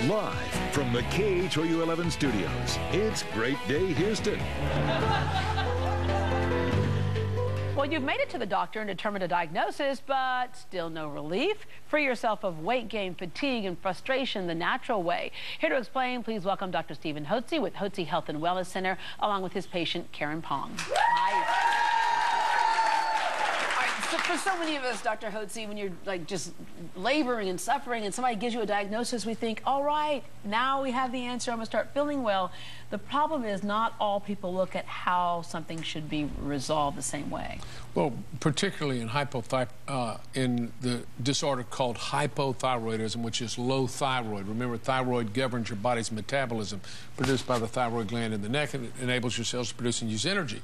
Live from the KHOU11 studios, it's Great Day Houston. Well, you've made it to the doctor and determined a diagnosis, but still no relief. Free yourself of weight gain, fatigue, and frustration the natural way. Here to explain, please welcome Dr. Stephen Hotze with Hotze Health Wellness Center, along with his patient, Karen Pong. Hi. So for so many of us, Dr. Hotze, when you're like just laboring and suffering and somebody gives you a diagnosis, we think, all right, now we have the answer, I'm going to start feeling well. The problem is not all people look at how something should be resolved the same way. Well, particularly in in the disorder called hypothyroidism, which is low thyroid. Remember, thyroid governs your body's metabolism, produced by the thyroid gland in the neck, and it enables your cells to produce and use energy.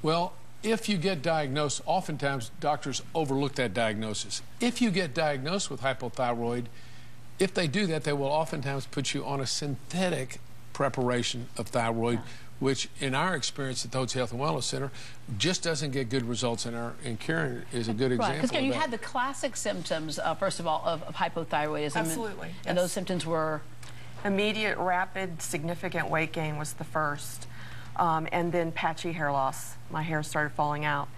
Well, if you get diagnosed, oftentimes doctors overlook that diagnosis. If you get diagnosed with hypothyroid, if they do that, they will oftentimes put you on a synthetic preparation of thyroid, which in our experience at the Hotze Health and Wellness Center just doesn't get good results in and Karen is a good example because you had the classic symptoms, first of all, of hypothyroidism. Absolutely. And those symptoms were? Immediate, rapid, significant weight gain was the first. And then patchy hair loss. My hair started falling out.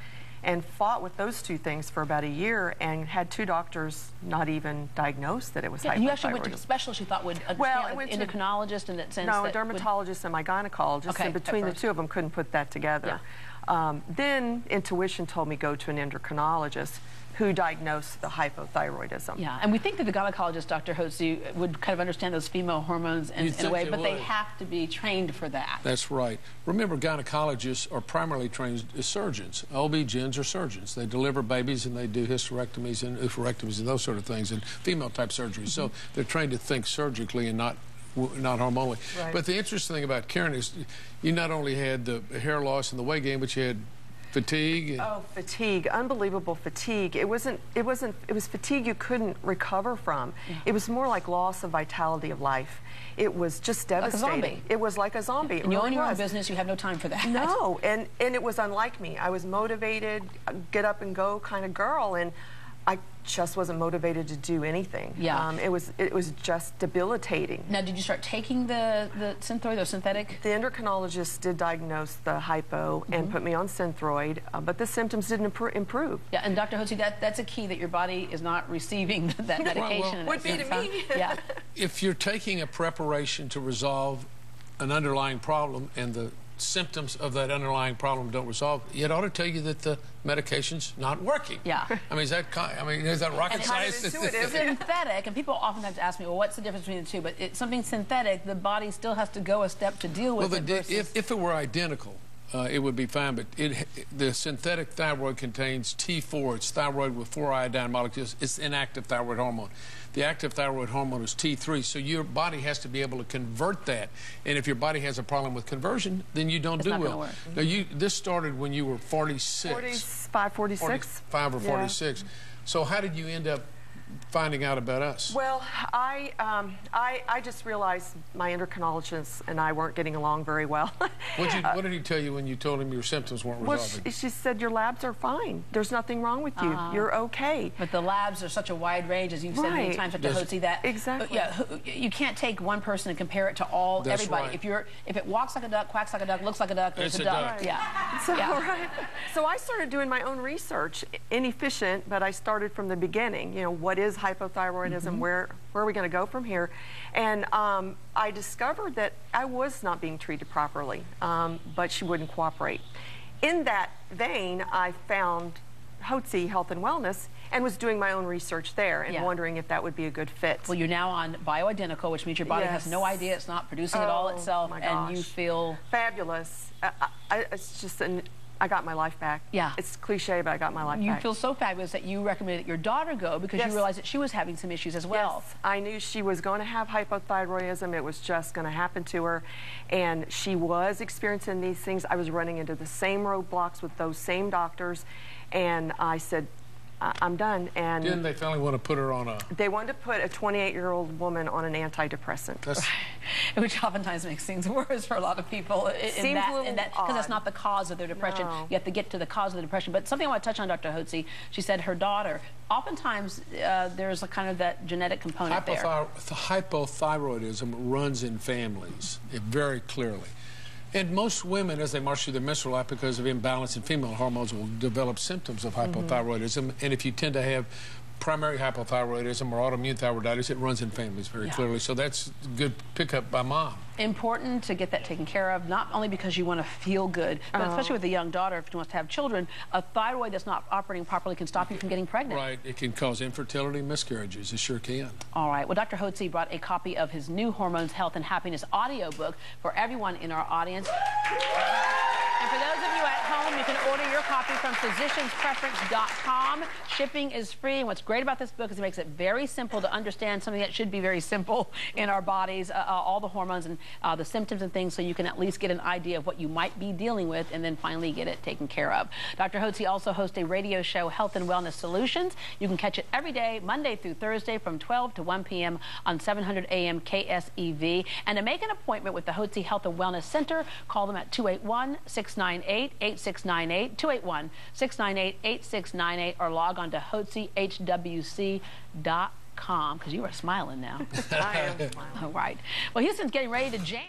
And fought with those two things for about a year and had two doctors not even diagnose that it was hypothyroidism. You actually went to a specialist you thought would understand, like endocrinologist in that sense? No, a dermatologist and my gynecologist, and between the two of them couldn't put that together. Yeah. Then intuition told me go to an endocrinologist who diagnosed the hypothyroidism. Yeah, and we think that the gynecologist, Dr. Hotze, would kind of understand those female hormones in a way, but they have to be trained for that. That's right. Remember, gynecologists are primarily trained as surgeons. OB-GYNs are surgeons. They deliver babies and they do hysterectomies and oophorectomies and those sort of things, and female-type surgery. So they're trained to think surgically and not hormonally. Right. But the interesting thing about Karen is you not only had the hair loss and the weight gain, but you had fatigue. Oh, fatigue, unbelievable fatigue. It was fatigue you couldn't recover from. Yeah. It was more like loss of vitality of life. It was just devastating. Like a zombie. It was like a zombie. And you own your own business, you have no time for that. No, and it was unlike me. I was motivated, get up and go kind of girl, and I just wasn't motivated to do anything. Yeah. It was just debilitating. Now, did you start taking the Synthroid or synthetic? The endocrinologist did diagose the hypo and put me on Synthroid, but the symptoms didn't improve. Yeah, and Dr. Hotze, that's a key that your body is not receiving that medication. Would be to me. Yeah. If you're taking a preparation to resolve an underlying problem and the symptoms of that underlying problem don't resolve, it ought to tell you that the medication's not working. Yeah. I mean, is that rocket science? It's synthetic, and people oftentimes ask me, well, what's the difference between the two? But it's something synthetic, the body still has to go a step to deal with it. If it were identical, it would be fine, but the synthetic thyroid contains T4. It's thyroid with 4 iodine molecules. It's inactive thyroid hormone. The active thyroid hormone is T3, so your body has to be able to convert that. And if your body has a problem with conversion, then you don't do well. Now, this started when you were 46. 45, 46. 45 or 46. So how did you end up finding out about us? Well, I just realized my endocrinologist and I weren't getting along very well. What did he tell you when you told him your symptoms weren't resolving? Well, she said, your labs are fine. There's nothing wrong with you. You're okay. But the labs are such a wide range, as you've said many times, Dr. Hotze, that exactly. You can't take one person and compare it to everybody. Right. If it walks like a duck, quacks like a duck, looks like a duck, there's a duck. Right. Yeah. So I started doing my own research, inefficient, but I started from the beginning. You know, what is hypothyroidism? Where are we going to go from here? And I discovered that I was not being treated properly, but she wouldn't cooperate. In that vein, I found Hotze Health and Wellness and was doing my own research there and wondering if that would be a good fit. Well, you're now on bioidentical, which means your body has no idea, it's not producing it all itself, and you feel fabulous. It's just I got my life back. Yeah. It's cliche, but I got my life back. You feel so fabulous that you recommended that your daughter go because you realized that she was having some issues as well. Yes. I knew she was going to have hypothyroidism. It was just going to happen to her. And she was experiencing these things. I was running into the same roadblocks with those same doctors. And I said, I'm done. And didn't they finally want to put her on a... They wanted to put a 28-year-old woman on an antidepressant. That's... Which oftentimes makes things worse for a lot of people. Because that's not the cause of their depression. No. You have to get to the cause of the depression. But something I want to touch on, Dr. Hotze, she said her daughter, oftentimes there's a kind of that genetic component there. Hypothyroidism runs in families, very clearly. And most women, as they march through their menstrual life, because of imbalance in female hormones, will develop symptoms of hypothyroidism. And if you tend to have primary hypothyroidism or autoimmune thyroiditis, it runs in families very clearly. So that's a good pickup by mom. Important to get that taken care of, not only because you want to feel good, but especially with a young daughter, if she wants to have children, a thyroid that's not operating properly can stop you from getting pregnant. Right. It can cause infertility, miscarriages. It sure can. All right. Well, Dr. Hotze brought a copy of his new Hormones, Health, and Happiness audiobook for everyone in our audience. And for those of you at home, you can order your copy from physicianspreference.com. Shipping is free. And what's great about this book is it makes it very simple to understand something that should be very simple in our bodies, all the hormones and the symptoms and things, so you can at least get an idea of what you might be dealing with and then finally get it taken care of. Dr. Hotze also hosts a radio show, Health and Wellness Solutions. You can catch it every day, Monday through Thursday from 12 to 1 p.m. on 700 AM KSEV. And to make an appointment with the Hotze Health and Wellness Center, call them at 281-698-8698, 281-698-8698, or log on to HotzeHWC.com, because you are smiling now. I am smiling. All right. Well, Houston's getting ready to jam.